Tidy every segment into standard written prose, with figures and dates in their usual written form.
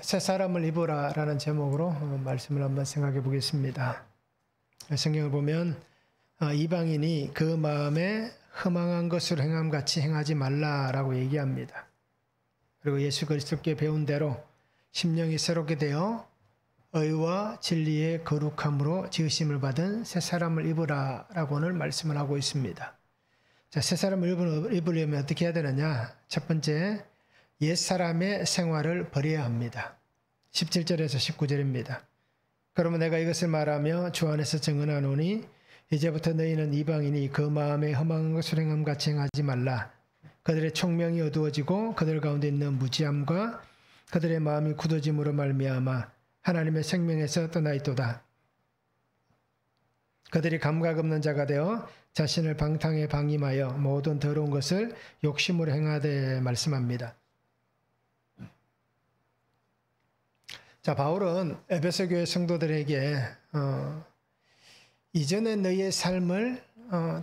새 사람을 입으라라는 제목으로 말씀을 한번 생각해 보겠습니다. 성경을 보면 이방인이 그 마음에 허망한 것을 행함같이 행하지 말라라고 얘기합니다. 그리고 예수 그리스도께 배운 대로 심령이 새롭게 되어 의와 진리의 거룩함으로 지으심을 받은 새 사람을 입으라라고 오늘 말씀을 하고 있습니다. 자, 새 사람을 입으려면 어떻게 해야 되느냐? 첫 번째, 옛사람의 생활을 버려야 합니다. 17절에서 19절입니다. 그러면 내가 이것을 말하며 주 안에서 증언하노니 이제부터 너희는 이방인이 그 마음에 허망한 것을 행함같이 행하지 말라. 그들의 총명이 어두워지고 그들 가운데 있는 무지함과 그들의 마음이 굳어짐으로 말미암아 하나님의 생명에서 떠나 있도다. 그들이 감각 없는 자가 되어 자신을 방탕에 방임하여 모든 더러운 것을 욕심으로 행하되 말씀합니다. 자, 바울은 에베소 교회 성도들에게 이전에 너희의 삶을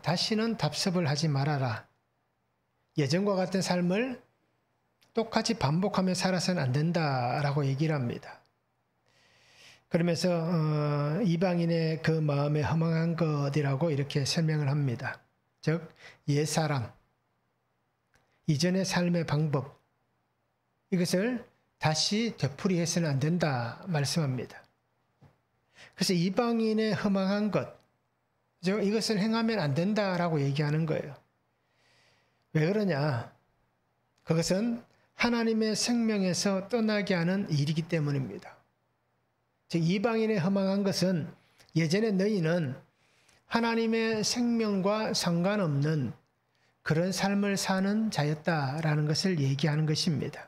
다시는 답습을 하지 말아라. 예전과 같은 삶을 똑같이 반복하며 살아서는 안 된다라고 얘기를 합니다. 그러면서 이방인의 그 마음에 허망한 것이라고 이렇게 설명을 합니다. 즉 옛사람, 이전의 삶의 방법, 이것을 다시 되풀이해서는 안 된다 말씀합니다. 그래서 이방인의 허망한 것, 이것을 행하면 안 된다라고 얘기하는 거예요. 왜 그러냐? 그것은 하나님의 생명에서 떠나게 하는 일이기 때문입니다. 즉 이방인의 허망한 것은 예전에 너희는 하나님의 생명과 상관없는 그런 삶을 사는 자였다라는 것을 얘기하는 것입니다.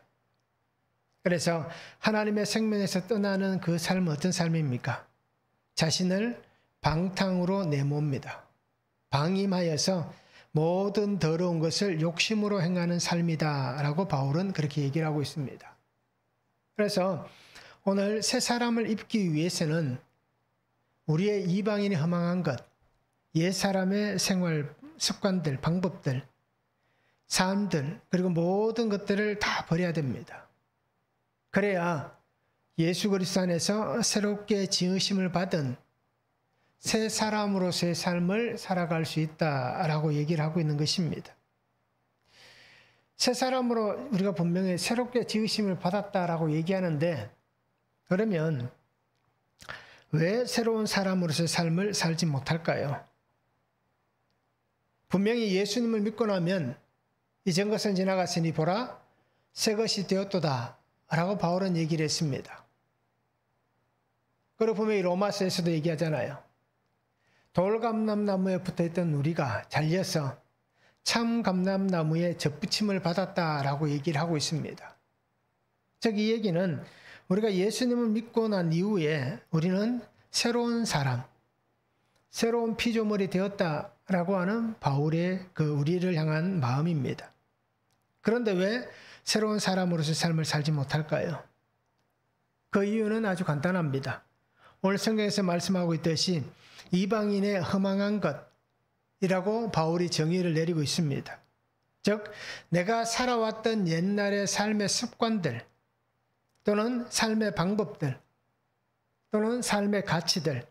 그래서 하나님의 생명에서 떠나는 그 삶은 어떤 삶입니까? 자신을 방탕으로 내모읍니다. 방임하여서 모든 더러운 것을 욕심으로 행하는 삶이다라고 바울은 그렇게 얘기를 하고 있습니다. 그래서 오늘 새 사람을 입기 위해서는 우리의 이방인이 허망한 것, 옛 사람의 생활 습관들, 방법들, 삶들, 그리고 모든 것들을 다 버려야 됩니다. 그래야 예수 그리스도 안에서 새롭게 지으심을 받은 새 사람으로서의 삶을 살아갈 수 있다라고 얘기를 하고 있는 것입니다. 새 사람으로 우리가 분명히 새롭게 지으심을 받았다라고 얘기하는데, 그러면 왜 새로운 사람으로서의 삶을 살지 못할까요? 분명히 예수님을 믿고 나면 이전 것은 지나갔으니 보라 새 것이 되었도다 라고 바울은 얘기를 했습니다. 그리고 분명히 로마서에서도 얘기하잖아요. 돌감람나무에 붙어있던 우리가 잘려서 참 감람나무에 접붙임을 받았다라고 얘기를 하고 있습니다. 즉 이 얘기는 우리가 예수님을 믿고 난 이후에 우리는 새로운 사람, 새로운 피조물이 되었다라고 하는 바울의 그 우리를 향한 마음입니다. 그런데 왜 새로운 사람으로서 삶을 살지 못할까요? 그 이유는 아주 간단합니다. 오늘 성경에서 말씀하고 있듯이 이방인의 허망한 것이라고 바울이 정의를 내리고 있습니다. 즉 내가 살아왔던 옛날의 삶의 습관들 또는 삶의 방법들 또는 삶의 가치들,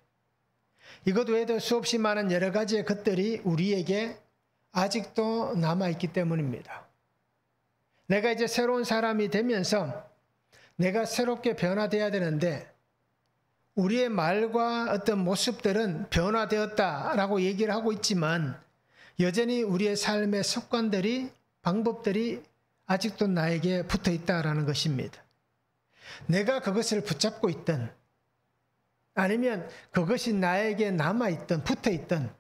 이것 외에도 수없이 많은 여러 가지의 것들이 우리에게 아직도 남아있기 때문입니다. 내가 이제 새로운 사람이 되면서 내가 새롭게 변화되어야 되는데 우리의 말과 어떤 모습들은 변화되었다라고 얘기를 하고 있지만 여전히 우리의 삶의 습관들이, 방법들이 아직도 나에게 붙어 있다라는 것입니다. 내가 그것을 붙잡고 있든 아니면 그것이 나에게 남아있든 붙어있든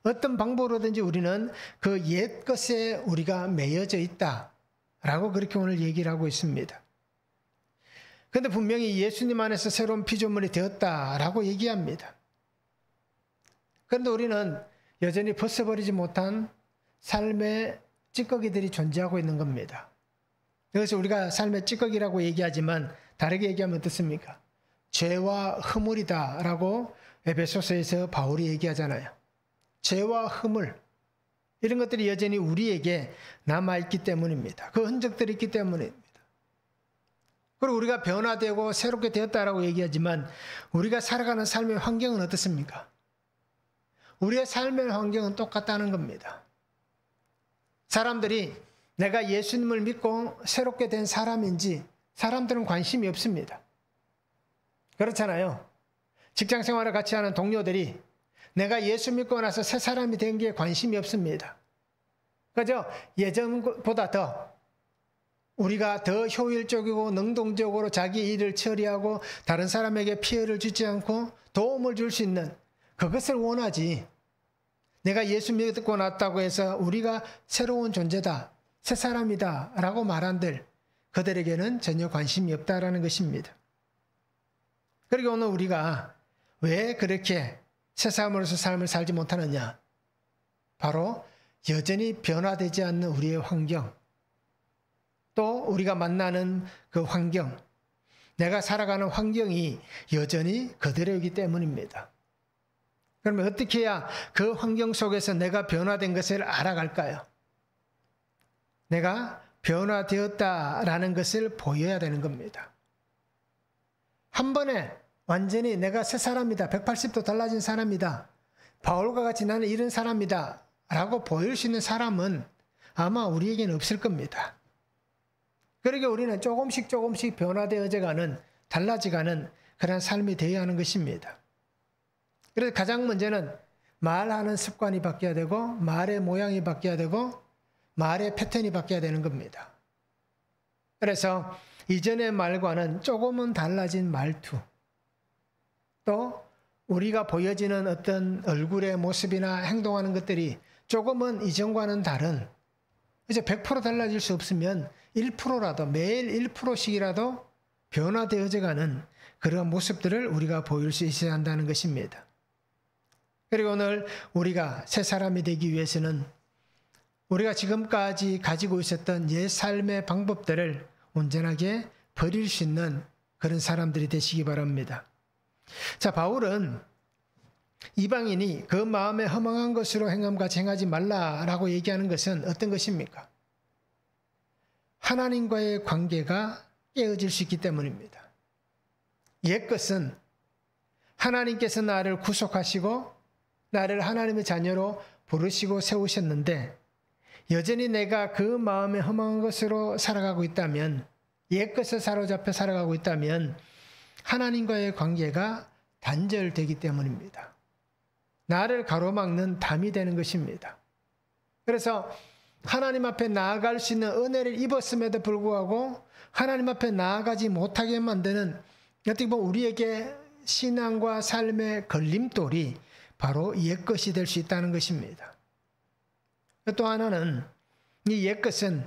어떤 방법으로든지 우리는 그 옛 것에 우리가 매여져 있다라고 그렇게 오늘 얘기를 하고 있습니다. 그런데 분명히 예수님 안에서 새로운 피조물이 되었다라고 얘기합니다. 그런데 우리는 여전히 벗어버리지 못한 삶의 찌꺼기들이 존재하고 있는 겁니다. 그래서 우리가 삶의 찌꺼기라고 얘기하지만 다르게 얘기하면 어떻습니까? 죄와 허물이다라고 에베소서에서 바울이 얘기하잖아요. 죄와 허물, 이런 것들이 여전히 우리에게 남아있기 때문입니다. 그 흔적들이 있기 때문입니다. 그리고 우리가 변화되고 새롭게 되었다라고 얘기하지만 우리가 살아가는 삶의 환경은 어떻습니까? 우리의 삶의 환경은 똑같다는 겁니다. 사람들이 내가 예수님을 믿고 새롭게 된 사람인지 사람들은 관심이 없습니다. 그렇잖아요. 직장 생활을 같이 하는 동료들이 내가 예수 믿고 나서 새 사람이 된 게 관심이 없습니다. 그죠? 예전보다 더 우리가 더 효율적이고 능동적으로 자기 일을 처리하고 다른 사람에게 피해를 주지 않고 도움을 줄 수 있는 그것을 원하지. 내가 예수 믿고 났다고 해서 우리가 새로운 존재다, 새 사람이다 라고 말한들 그들에게는 전혀 관심이 없다라는 것입니다. 그리고 오늘 우리가 왜 그렇게 새 사람으로서 삶을 살지 못하느냐? 바로 여전히 변화되지 않는 우리의 환경, 또 우리가 만나는 그 환경, 내가 살아가는 환경이 여전히 그대로이기 때문입니다. 그러면 어떻게 해야 그 환경 속에서 내가 변화된 것을 알아갈까요? 내가 변화되었다라는 것을 보여야 되는 겁니다. 한 번에 완전히 내가 새 사람이다, 180도 달라진 사람이다, 바울과 같이 나는 이런 사람이다 라고 보일 수 있는 사람은 아마 우리에게는 없을 겁니다. 그러게 우리는 조금씩 변화되어져가는, 달라져가는 그런 삶이 되어야 하는 것입니다. 그래서 가장 먼저는 말하는 습관이 바뀌어야 되고, 말의 모양이 바뀌어야 되고, 말의 패턴이 바뀌어야 되는 겁니다. 그래서 이전의 말과는 조금은 달라진 말투, 또 우리가 보여지는 어떤 얼굴의 모습이나 행동하는 것들이 조금은 이전과는 다른, 이제 100% 달라질 수 없으면 1%라도, 매일 1%씩이라도 변화되어져가는 그런 모습들을 우리가 보일 수 있어야 한다는 것입니다. 그리고 오늘 우리가 새 사람이 되기 위해서는 우리가 지금까지 가지고 있었던 옛 삶의 방법들을 온전하게 버릴 수 있는 그런 사람들이 되시기 바랍니다. 자, 바울은 이방인이 그 마음에 허망한 것으로 행함같이 행하지 말라라고 얘기하는 것은 어떤 것입니까? 하나님과의 관계가 깨어질 수 있기 때문입니다. 옛 것은 하나님께서 나를 구속하시고 나를 하나님의 자녀로 부르시고 세우셨는데 여전히 내가 그 마음에 허망한 것으로 살아가고 있다면, 옛 것을 사로잡혀 살아가고 있다면 하나님과의 관계가 단절되기 때문입니다. 나를 가로막는 담이 되는 것입니다. 그래서 하나님 앞에 나아갈 수 있는 은혜를 입었음에도 불구하고 하나님 앞에 나아가지 못하게 만드는, 어떻게 보면 우리에게 신앙과 삶의 걸림돌이 바로 옛것이 될 수 있다는 것입니다. 또 하나는 이 옛것은,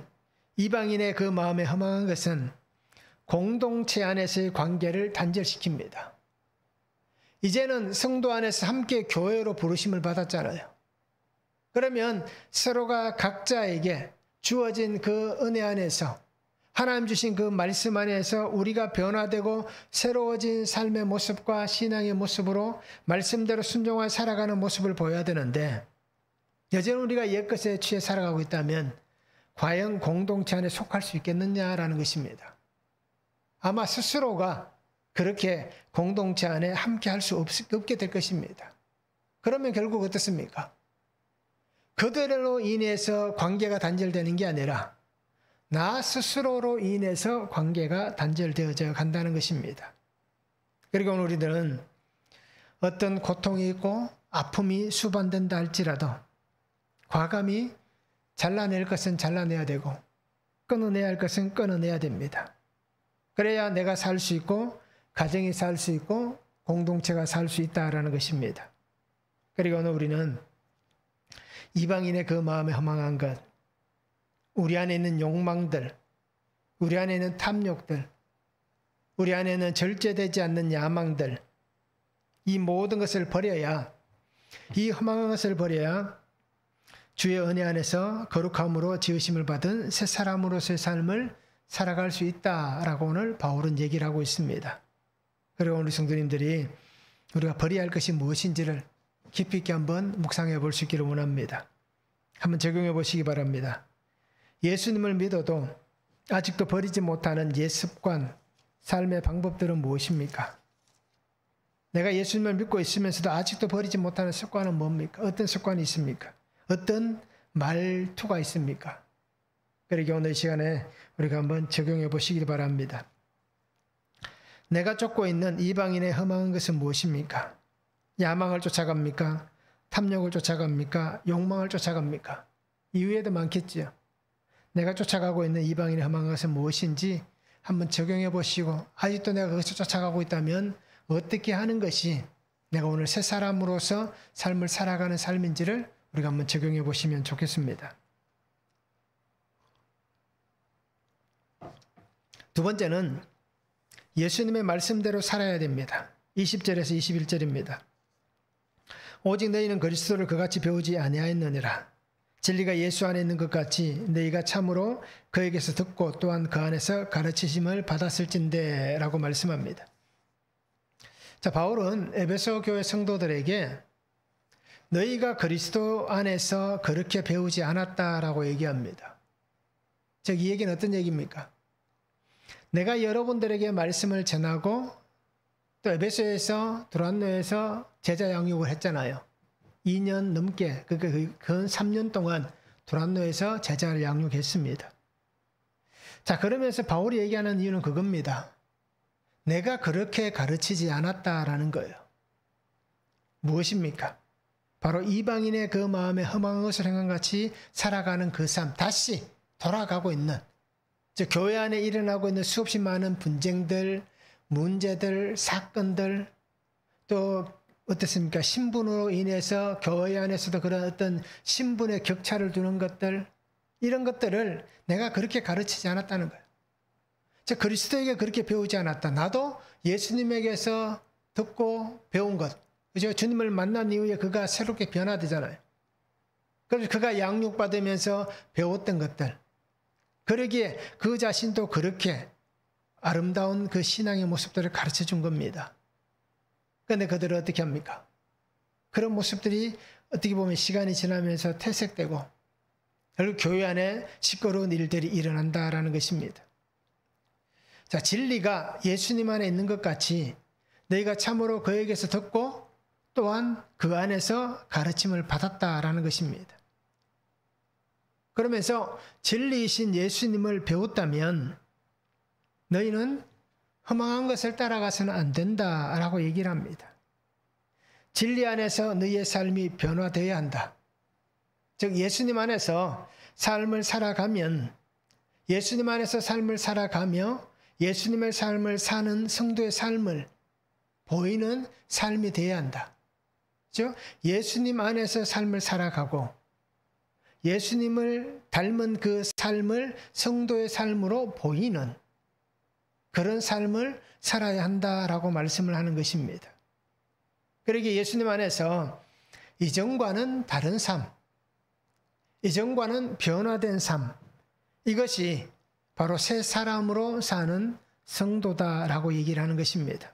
이방인의 그 마음에 허망한 것은 공동체 안에서의 관계를 단절시킵니다. 이제는 성도 안에서 함께 교회로 부르심을 받았잖아요. 그러면 서로가 각자에게 주어진 그 은혜 안에서, 하나님 주신 그 말씀 안에서 우리가 변화되고 새로워진 삶의 모습과 신앙의 모습으로 말씀대로 순종하여 살아가는 모습을 보여야 되는데, 여전히 우리가 옛것에 취해 살아가고 있다면 과연 공동체 안에 속할 수 있겠느냐라는 것입니다. 아마 스스로가 그렇게 공동체 안에 함께 할 수 없게 될 것입니다. 그러면 결국 어떻습니까? 그들로 인해서 관계가 단절되는 게 아니라 나 스스로로 인해서 관계가 단절되어져 간다는 것입니다. 그리고 오늘 우리들은 어떤 고통이 있고 아픔이 수반된다 할지라도 과감히 잘라낼 것은 잘라내야 되고 끊어내야 할 것은 끊어내야 됩니다. 그래야 내가 살 수 있고 가정이 살 수 있고 공동체가 살 수 있다라는 것입니다. 그리고 오늘 우리는 이방인의 그 마음에 허망한 것, 우리 안에 있는 욕망들, 우리 안에 있는 탐욕들, 우리 안에 있는 절제되지 않는 야망들, 이 모든 것을 버려야, 이 허망한 것을 버려야 주의 은혜 안에서 거룩함으로 지으심을 받은 새 사람으로서의 삶을 살아갈 수 있다라고 오늘 바울은 얘기를 하고 있습니다. 그리고 오늘 성도님들이 우리가 버려야 할 것이 무엇인지를 깊이 있게 한번 묵상해 볼 수 있기를 원합니다. 한번 적용해 보시기 바랍니다. 예수님을 믿어도 아직도 버리지 못하는 옛 습관, 삶의 방법들은 무엇입니까? 내가 예수님을 믿고 있으면서도 아직도 버리지 못하는 습관은 뭡니까? 어떤 습관이 있습니까? 어떤 말투가 있습니까? 그러게 오늘 이 시간에 우리가 한번 적용해 보시기 바랍니다. 내가 쫓고 있는 이방인의 험한 것은 무엇입니까? 야망을 쫓아갑니까? 탐욕을 쫓아갑니까? 욕망을 쫓아갑니까? 이유에도 많겠지요. 내가 쫓아가고 있는 이방인의 험한 것은 무엇인지 한번 적용해 보시고 아직도 내가 그것을 쫓아가고 있다면 어떻게 하는 것이 내가 오늘 새 사람으로서 삶을 살아가는 삶인지를 우리가 한번 적용해 보시면 좋겠습니다. 두 번째는 예수님의 말씀대로 살아야 됩니다. 20절에서 21절입니다. 오직 너희는 그리스도를 그같이 배우지 아니하였느니라. 진리가 예수 안에 있는 것 같이 너희가 참으로 그에게서 듣고 또한 그 안에서 가르치심을 받았을진대 라고 말씀합니다. 자, 바울은 에베소 교회 성도들에게 너희가 그리스도 안에서 그렇게 배우지 않았다라고 얘기합니다. 즉, 이 얘기는 어떤 얘기입니까? 내가 여러분들에게 말씀을 전하고 또 에베소에서 두란노에서 제자 양육을 했잖아요. 2년 넘게, 그러니까 근 3년 동안 두란노에서 제자를 양육했습니다. 자, 그러면서 바울이 얘기하는 이유는 그겁니다. 내가 그렇게 가르치지 않았다라는 거예요. 무엇입니까? 바로 이방인의 그 마음에 험한 것을 행함같이 살아가는 그 삶, 다시 돌아가고 있는, 즉 교회 안에 일어나고 있는 수없이 많은 분쟁들, 문제들, 사건들, 또 어떻습니까? 신분으로 인해서 교회 안에서도 그런 어떤 신분의 격차를 두는 것들, 이런 것들을 내가 그렇게 가르치지 않았다는 거예요. 즉 그리스도에게 그렇게 배우지 않았다. 나도 예수님에게서 듣고 배운 것, 그죠? 주님을 만난 이후에 그가 새롭게 변화되잖아요. 그래서 그가 양육받으면서 배웠던 것들, 그러기에 그 자신도 그렇게 아름다운 그 신앙의 모습들을 가르쳐 준 겁니다. 그런데 그들은 어떻게 합니까? 그런 모습들이 어떻게 보면 시간이 지나면서 퇴색되고 결국 교회 안에 시끄러운 일들이 일어난다라는 것입니다. 자, 진리가 예수님 안에 있는 것 같이 너희가 참으로 그에게서 듣고 또한 그 안에서 가르침을 받았다라는 것입니다. 그러면서 진리이신 예수님을 배웠다면 너희는 허망한 것을 따라가서는 안 된다라고 얘기를 합니다. 진리 안에서 너희의 삶이 변화되어야 한다. 즉 예수님 안에서 삶을 살아가면, 예수님 안에서 삶을 살아가며 예수님의 삶을 사는 성도의 삶을 보이는 삶이 되어야 한다. 즉 예수님 안에서 삶을 살아가고 예수님을 닮은 그 삶을 성도의 삶으로 보이는 그런 삶을 살아야 한다라고 말씀을 하는 것입니다. 그러기에 예수님 안에서 이전과는 다른 삶, 이전과는 변화된 삶, 이것이 바로 새 사람으로 사는 성도다라고 얘기를 하는 것입니다.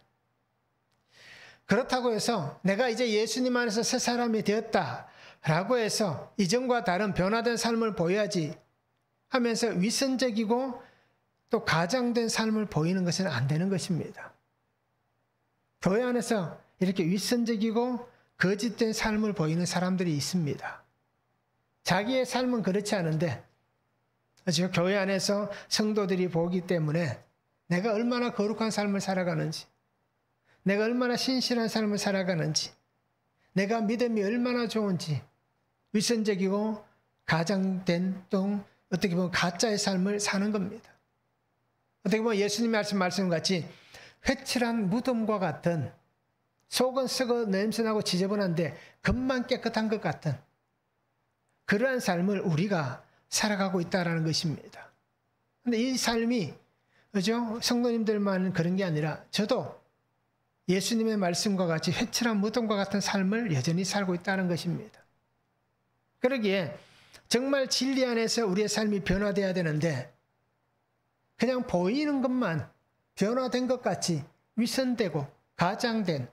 그렇다고 해서 내가 이제 예수님 안에서 새 사람이 되었다라고 해서 이전과 다른 변화된 삶을 보여야지 하면서 위선적이고 또 가장된 삶을 보이는 것은 안 되는 것입니다. 교회 안에서 이렇게 위선적이고 거짓된 삶을 보이는 사람들이 있습니다. 자기의 삶은 그렇지 않은데 교회 안에서 성도들이 보기 때문에 내가 얼마나 거룩한 삶을 살아가는지, 내가 얼마나 신실한 삶을 살아가는지, 내가 믿음이 얼마나 좋은지 위선적이고 가장된 또 어떻게 보면 가짜의 삶을 사는 겁니다. 어떻게 보면 예수님의 말씀같이 회칠한 무덤과 같은, 속은 썩어 냄새나고 지저분한데 겉만 깨끗한 것 같은 그러한 삶을 우리가 살아가고 있다는 것입니다. 그런데 이 삶이, 그죠? 성도님들만 그런 게 아니라 저도 예수님의 말씀과 같이 회칠한 무덤과 같은 삶을 여전히 살고 있다는 것입니다. 그러기에 정말 진리 안에서 우리의 삶이 변화되어야 되는데 그냥 보이는 것만 변화된 것 같이 위선되고 가장된,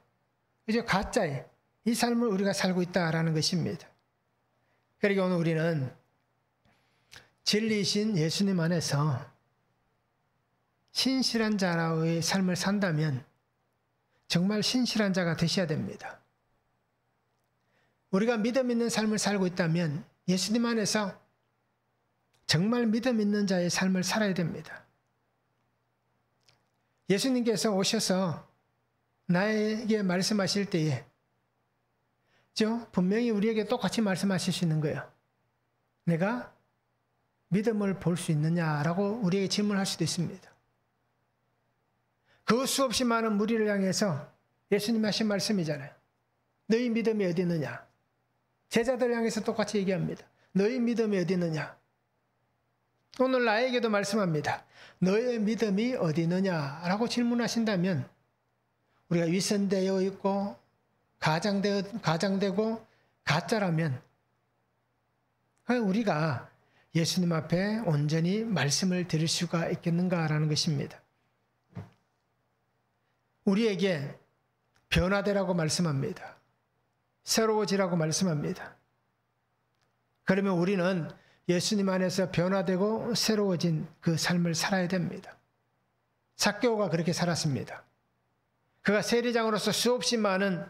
그죠? 가짜의 이 삶을 우리가 살고 있다는 것입니다. 그러기에 오늘 우리는 진리이신 예수님 안에서 신실한 자의 삶을 산다면 정말 신실한 자가 되셔야 됩니다. 우리가 믿음 있는 삶을 살고 있다면 예수님 안에서 정말 믿음 있는 자의 삶을 살아야 됩니다. 예수님께서 오셔서 나에게 말씀하실 때에 분명히 우리에게 똑같이 말씀하실 수 있는 거예요. 내가 믿음을 볼 수 있느냐라고 우리에게 질문할 수도 있습니다. 그 수없이 많은 무리를 향해서 예수님이 하신 말씀이잖아요. 너희 믿음이 어디 있느냐? 제자들 향해서 똑같이 얘기합니다. 너희 믿음이 어디 있느냐? 오늘 나에게도 말씀합니다. 너의 믿음이 어디 있느냐라고 질문하신다면 우리가 위선되어 있고 가장되고 가짜라면 우리가 예수님 앞에 온전히 말씀을 드릴 수가 있겠는가라는 것입니다. 우리에게 변화되라고 말씀합니다. 새로워지라고 말씀합니다. 그러면 우리는 예수님 안에서 변화되고 새로워진 그 삶을 살아야 됩니다. 삭개오가 그렇게 살았습니다. 그가 세리장으로서 수없이 많은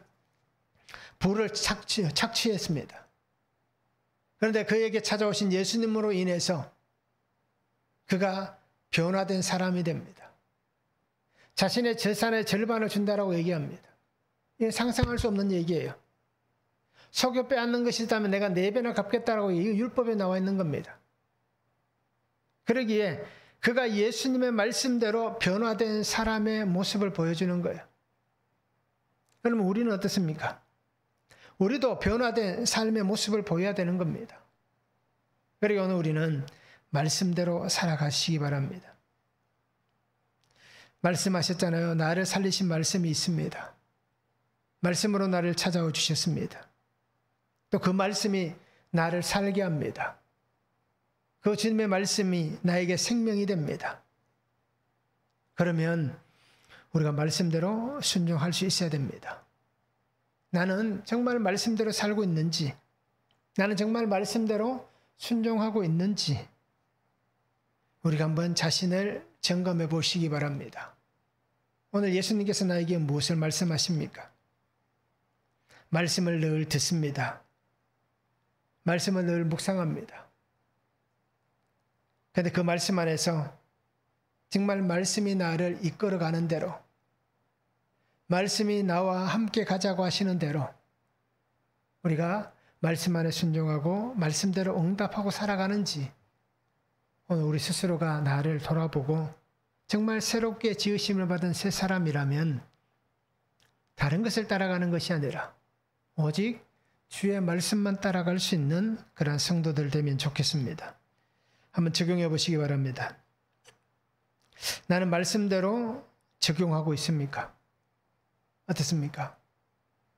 부를 착취했습니다. 그런데 그에게 찾아오신 예수님으로 인해서 그가 변화된 사람이 됩니다. 자신의 재산의 절반을 준다라고 얘기합니다. 이게 상상할 수 없는 얘기예요. 속여 빼앗는 것이 있다면 내가 4배나 갚겠다라고 율법에 나와 있는 겁니다. 그러기에 그가 예수님의 말씀대로 변화된 사람의 모습을 보여주는 거예요. 그러면 우리는 어떻습니까? 우리도 변화된 삶의 모습을 보여야 되는 겁니다. 그리고 오늘 우리는 말씀대로 살아가시기 바랍니다. 말씀하셨잖아요. 나를 살리신 말씀이 있습니다. 말씀으로 나를 찾아와 주셨습니다. 또 그 말씀이 나를 살게 합니다. 그 주님의 말씀이 나에게 생명이 됩니다. 그러면 우리가 말씀대로 순종할 수 있어야 됩니다. 나는 정말 말씀대로 살고 있는지, 나는 정말 말씀대로 순종하고 있는지 우리가 한번 자신을 점검해 보시기 바랍니다. 오늘 예수님께서 나에게 무엇을 말씀하십니까? 말씀을 늘 듣습니다. 말씀을 늘 묵상합니다. 그런데 그 말씀 안에서 정말 말씀이 나를 이끌어가는 대로, 말씀이 나와 함께 가자고 하시는 대로 우리가 말씀 안에 순종하고 말씀대로 응답하고 살아가는지 오늘 우리 스스로가 나를 돌아보고 정말 새롭게 지으심을 받은 새 사람이라면 다른 것을 따라가는 것이 아니라 오직 주의 말씀만 따라갈 수 있는 그런 성도들 되면 좋겠습니다. 한번 적용해 보시기 바랍니다. 나는 말씀대로 적용하고 있습니까? 어떻습니까?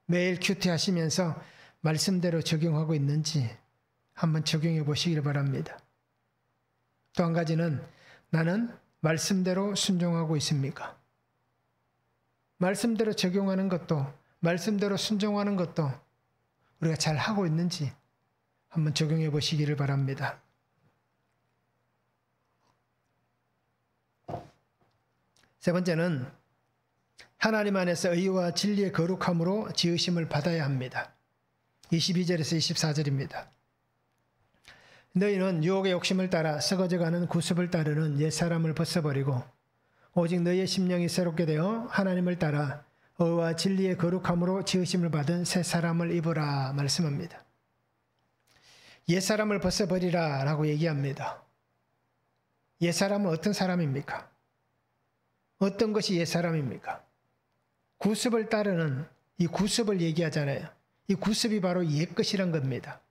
매일 큐티 하시면서 말씀대로 적용하고 있는지 한번 적용해 보시길 바랍니다. 또 한 가지는 나는 말씀대로 순종하고 있습니까? 말씀대로 적용하는 것도 말씀대로 순종하는 것도 우리가 잘 하고 있는지 한번 적용해 보시기를 바랍니다. 세 번째는 하나님 안에서 의와 진리의 거룩함으로 지으심을 받아야 합니다. 22절에서 24절입니다. 너희는 유혹의 욕심을 따라 썩어져가는 구습을 따르는 옛사람을 벗어버리고 오직 너희의 심령이 새롭게 되어 하나님을 따라 의와 진리의 거룩함으로 지으심을 받은 새 사람을 입으라 말씀합니다. 옛사람을 벗어버리라 라고 얘기합니다. 옛사람은 어떤 사람입니까? 어떤 것이 옛사람입니까? 구습을 따르는 이 구습을 얘기하잖아요. 이 구습이 바로 옛것이란 겁니다.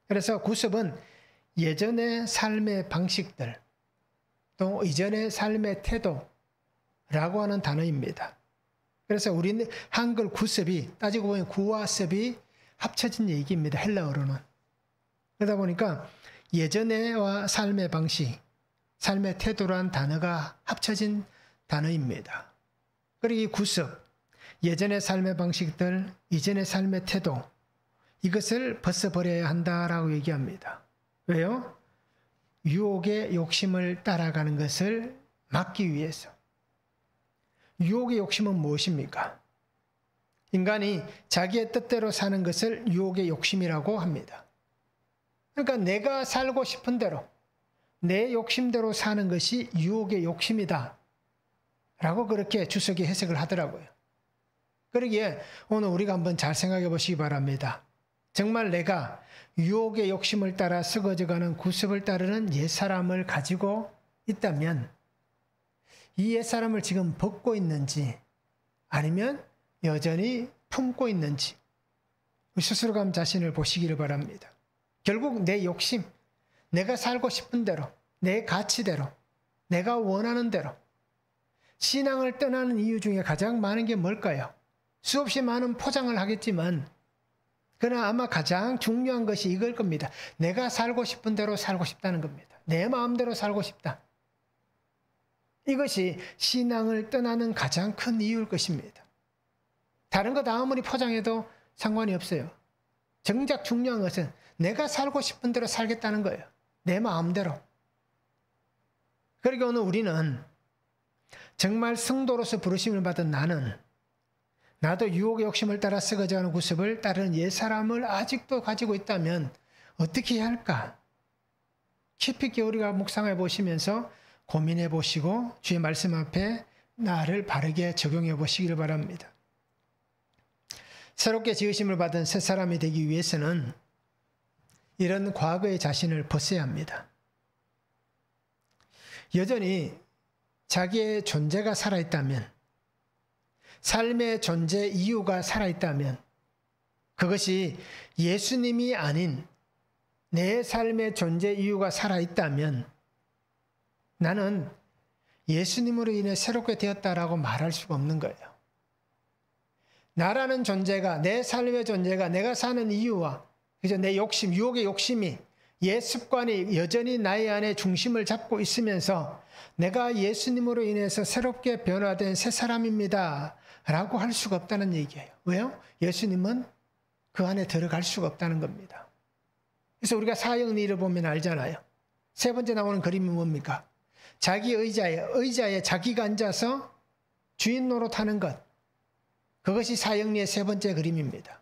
그래서 구습은 예전의 삶의 방식들 또 이전의 삶의 태도라고 하는 단어입니다. 그래서 우리는 한글 구습이 따지고 보면 구와 습이 합쳐진 얘기입니다. 헬라어로는. 그러다 보니까 예전의와 삶의 방식, 삶의 태도라는 단어가 합쳐진 단어입니다. 그리고 이 구습, 예전의 삶의 방식들, 이전의 삶의 태도, 이것을 벗어버려야 한다라고 얘기합니다. 왜요? 유혹의 욕심을 따라가는 것을 막기 위해서. 유혹의 욕심은 무엇입니까? 인간이 자기의 뜻대로 사는 것을 유혹의 욕심이라고 합니다. 그러니까 내가 살고 싶은 대로, 내 욕심대로 사는 것이 유혹의 욕심이다 라고 그렇게 주석이 해석을 하더라고요. 그러기에 오늘 우리가 한번 잘 생각해 보시기 바랍니다. 정말 내가 유혹의 욕심을 따라 썩어져가는 구습을 따르는 옛사람을 가지고 있다면 이 옛사람을 지금 벗고 있는지 아니면 여전히 품고 있는지 스스로가 한번 자신을 보시기를 바랍니다. 결국 내 욕심, 내가 살고 싶은 대로, 내 가치대로, 내가 원하는 대로 신앙을 떠나는 이유 중에 가장 많은 게 뭘까요? 수없이 많은 포장을 하겠지만 그러나 아마 가장 중요한 것이 이걸 겁니다. 내가 살고 싶은 대로 살고 싶다는 겁니다. 내 마음대로 살고 싶다. 이것이 신앙을 떠나는 가장 큰 이유일 것입니다. 다른 것 아무리 포장해도 상관이 없어요. 정작 중요한 것은 내가 살고 싶은 대로 살겠다는 거예요. 내 마음대로. 그러니까 오늘 우리는 정말 성도로서 부르심을 받은 나도 유혹의 욕심을 따라 썩어져가는 구습을 따르는 옛사람을 아직도 가지고 있다면 어떻게 해야 할까? 깊이 있게 우리가 묵상해 보시면서 고민해 보시고 주의 말씀 앞에 나를 바르게 적용해 보시기를 바랍니다. 새롭게 지으심을 받은 새 사람이 되기 위해서는 이런 과거의 자신을 벗어야 합니다. 여전히 자기의 존재가 살아있다면, 삶의 존재 이유가 살아있다면, 그것이 예수님이 아닌 내 삶의 존재 이유가 살아있다면 나는 예수님으로 인해 새롭게 되었다라고 말할 수가 없는 거예요. 나라는 존재가, 내 삶의 존재가, 내가 사는 이유와 그죠? 내 욕심, 유혹의 욕심이, 옛 습관이 여전히 나의 안에 중심을 잡고 있으면서 내가 예수님으로 인해서 새롭게 변화된 새 사람입니다 라고 할 수가 없다는 얘기예요. 왜요? 예수님은 그 안에 들어갈 수가 없다는 겁니다. 그래서 우리가 사형리를 보면 알잖아요. 세 번째 나오는 그림이 뭡니까? 자기 의자에 자기가 앉아서 주인 노릇하는 것. 그것이 사형리의 세 번째 그림입니다.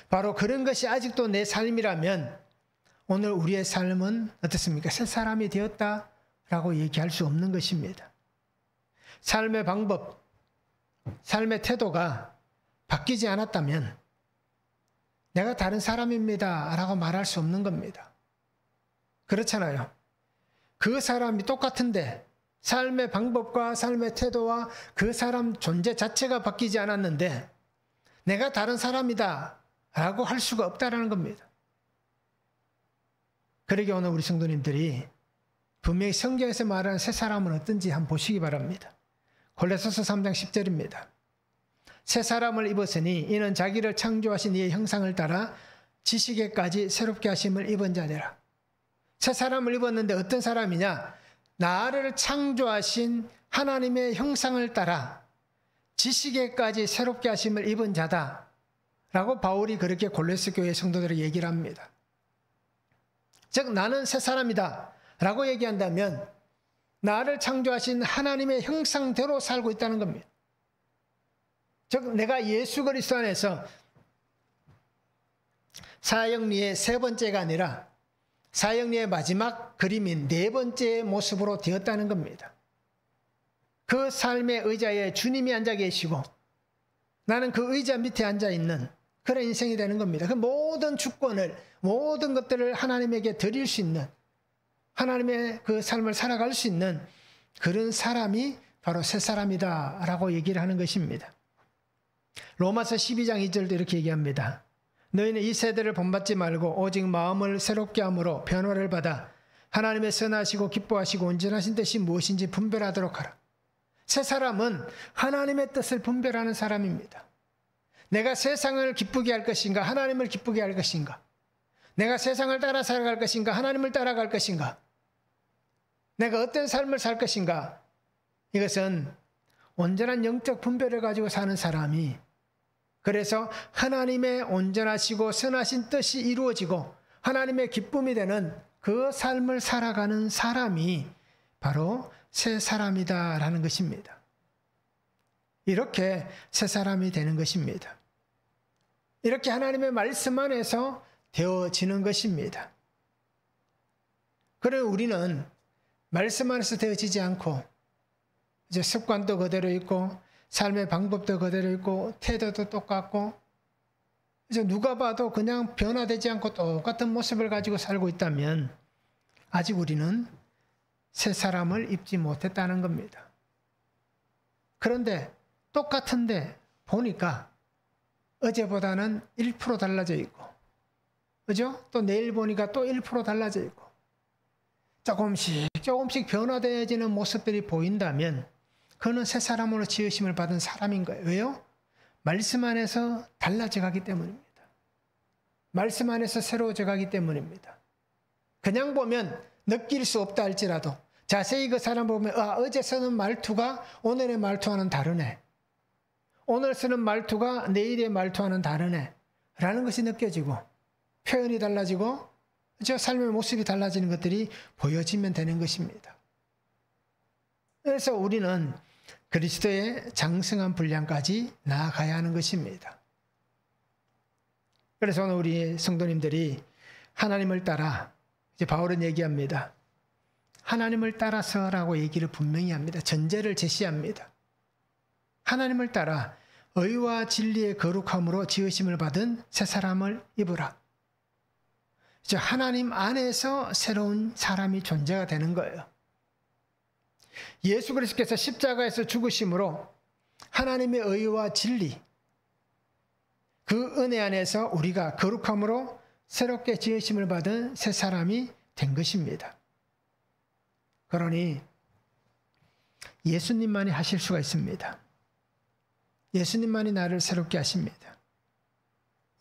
바로 그런 것이 아직도 내 삶이라면 오늘 우리의 삶은 어떻습니까? 새 사람이 되었다라고 얘기할 수 없는 것입니다. 삶의 방법, 삶의 태도가 바뀌지 않았다면 내가 다른 사람입니다 라고 말할 수 없는 겁니다. 그렇잖아요. 그 사람이 똑같은데 삶의 방법과 삶의 태도와 그 사람 존재 자체가 바뀌지 않았는데 내가 다른 사람이다 라고 할 수가 없다라는 겁니다. 그러게 오늘 우리 성도님들이 분명히 성경에서 말하는 새 사람은 어떤지 한번 보시기 바랍니다. 골로새서 3장 10절입니다. 새 사람을 입었으니 이는 자기를 창조하신 이의 형상을 따라 지식에까지 새롭게 하심을 입은 자니라. 새 사람을 입었는데 어떤 사람이냐? 나를 창조하신 하나님의 형상을 따라 지식에까지 새롭게 하심을 입은 자다 라고 바울이 그렇게 골로새 교회 성도들에게 얘기를 합니다. 즉 나는 새 사람이다 라고 얘기한다면 나를 창조하신 하나님의 형상대로 살고 있다는 겁니다. 즉 내가 예수 그리스도 안에서 사형리의 세 번째가 아니라 사형리의 마지막 그림인 네 번째 모습으로 되었다는 겁니다. 그 삶의 의자에 주님이 앉아 계시고 나는 그 의자 밑에 앉아 있는 그런 인생이 되는 겁니다. 그 모든 주권을, 모든 것들을 하나님에게 드릴 수 있는, 하나님의 그 삶을 살아갈 수 있는 그런 사람이 바로 새 사람이다 라고 얘기를 하는 것입니다. 로마서 12장 2절도 이렇게 얘기합니다. 너희는 이 세대를 본받지 말고 오직 마음을 새롭게 함으로 변화를 받아 하나님의 선하시고 기뻐하시고 온전하신 뜻이 무엇인지 분별하도록 하라. 새 사람은 하나님의 뜻을 분별하는 사람입니다. 내가 세상을 기쁘게 할 것인가 하나님을 기쁘게 할 것인가, 내가 세상을 따라 살아갈 것인가 하나님을 따라갈 것인가, 내가 어떤 삶을 살 것인가, 이것은 온전한 영적 분별을 가지고 사는 사람이, 그래서 하나님의 온전하시고 선하신 뜻이 이루어지고 하나님의 기쁨이 되는 그 삶을 살아가는 사람이 바로 새 사람이다라는 것입니다. 이렇게 새 사람이 되는 것입니다. 이렇게 하나님의 말씀 안에서 되어지는 것입니다. 그러나 우리는 말씀 안에서 되어지지 않고 이제 습관도 그대로 있고 삶의 방법도 그대로 있고 태도도 똑같고 이제 누가 봐도 그냥 변화되지 않고 똑같은 모습을 가지고 살고 있다면 아직 우리는 새 사람을 입지 못했다는 겁니다. 그런데 똑같은데 보니까 어제보다는 1% 달라져 있고, 그죠? 또 내일 보니까 또 1% 달라져 있고, 조금씩 변화되어지는 모습들이 보인다면 그는 새 사람으로 지으심을 받은 사람인 거예요. 왜요? 말씀 안에서 달라져 가기 때문입니다. 말씀 안에서 새로워져 가기 때문입니다. 그냥 보면 느낄 수 없다 할지라도 자세히 그 사람 보면 어제 쓰는 말투가 오늘의 말투와는 다르네. 오늘 쓰는 말투가 내일의 말투와는 다르네. 라는 것이 느껴지고 표현이 달라지고 저 삶의 모습이 달라지는 것들이 보여지면 되는 것입니다. 그래서 우리는 그리스도의 장성한 분량까지 나아가야 하는 것입니다. 그래서 오늘 우리 성도님들이 하나님을 따라 이제 바울은 얘기합니다. 하나님을 따라서라고 얘기를 분명히 합니다. 전제를 제시합니다. 하나님을 따라 의와 진리의 거룩함으로 지으심을 받은 새 사람을 입으라. 이제 하나님 안에서 새로운 사람이 존재가 되는 거예요. 예수 그리스도께서 십자가에서 죽으심으로 하나님의 의와 진리, 그 은혜 안에서 우리가 거룩함으로 새롭게 지으심을 받은 새 사람이 된 것입니다. 그러니 예수님만이 하실 수가 있습니다. 예수님만이 나를 새롭게 하십니다.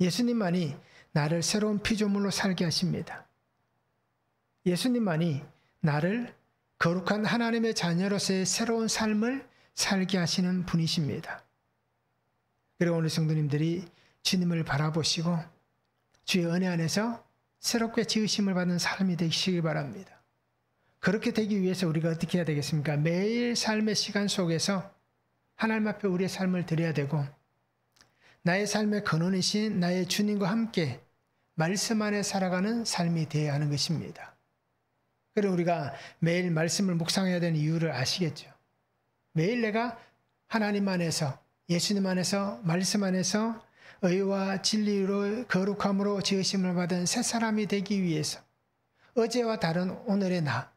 예수님만이 나를 새로운 피조물로 살게 하십니다. 예수님만이 나를 거룩한 하나님의 자녀로서의 새로운 삶을 살게 하시는 분이십니다. 그리고 오늘 성도님들이 주님을 바라보시고 주의 은혜 안에서 새롭게 지으심을 받는 사람이 되시기 바랍니다. 그렇게 되기 위해서 우리가 어떻게 해야 되겠습니까? 매일 삶의 시간 속에서 하나님 앞에 우리의 삶을 드려야 되고 나의 삶의 근원이신 나의 주님과 함께 말씀 안에 살아가는 삶이 되어야 하는 것입니다. 그리고 우리가 매일 말씀을 묵상해야 되는 이유를 아시겠죠? 매일 내가 하나님 안에서 예수님 안에서 말씀 안에서 의와 진리로 거룩함으로 지으심을 받은 새 사람이 되기 위해서 어제와 다른 오늘의 나,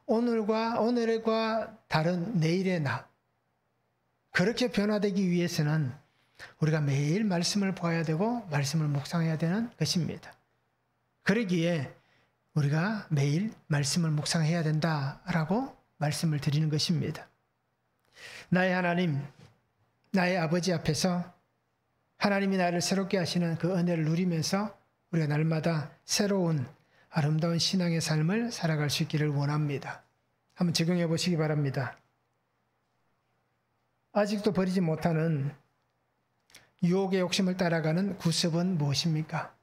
오늘과 다른 내일의 나, 그렇게 변화되기 위해서는 우리가 매일 말씀을 보아야 되고 말씀을 묵상해야 되는 것입니다. 그러기에 우리가 매일 말씀을 묵상해야 된다라고 말씀을 드리는 것입니다. 나의 하나님, 나의 아버지 앞에서 하나님이 나를 새롭게 하시는 그 은혜를 누리면서 우리가 날마다 새로운 아름다운 신앙의 삶을 살아갈 수 있기를 원합니다. 한번 적용해 보시기 바랍니다. 아직도 버리지 못하는 유혹의 욕심을 따라가는 구습은 무엇입니까?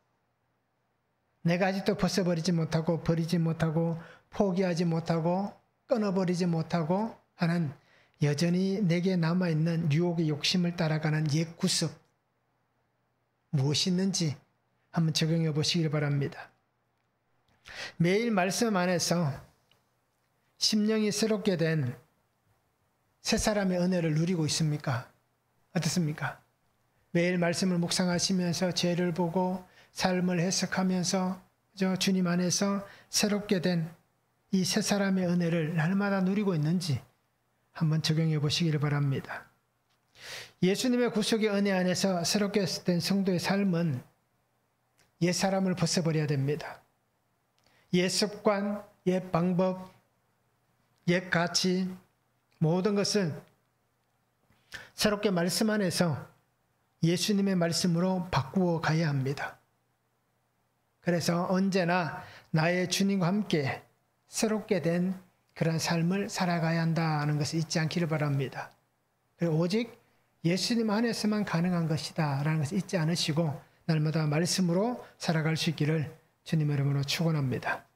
내가 아직도 벗어버리지 못하고 버리지 못하고 포기하지 못하고 끊어버리지 못하고 하는 여전히 내게 남아있는 유혹의 욕심을 따라가는 옛 구습 무엇이 있는지 한번 적용해 보시길 바랍니다. 매일 말씀 안에서 심령이 새롭게 된 새 사람의 은혜를 누리고 있습니까? 어떻습니까? 매일 말씀을 묵상하시면서 죄를 보고 삶을 해석하면서 주님 안에서 새롭게 된 이 새 사람의 은혜를 날마다 누리고 있는지 한번 적용해 보시기를 바랍니다. 예수님의 구속의 은혜 안에서 새롭게 된 성도의 삶은 옛 사람을 벗어버려야 됩니다. 옛 습관, 옛 방법, 옛 가치 모든 것을 새롭게 말씀 안에서 예수님의 말씀으로 바꾸어 가야 합니다. 그래서 언제나 나의 주님과 함께 새롭게 된 그런 삶을 살아가야 한다는 것을 잊지 않기를 바랍니다. 그리고 오직 예수님 안에서만 가능한 것이다 라는 것을 잊지 않으시고 날마다 말씀으로 살아갈 수 있기를 주님의 이름으로 축원합니다.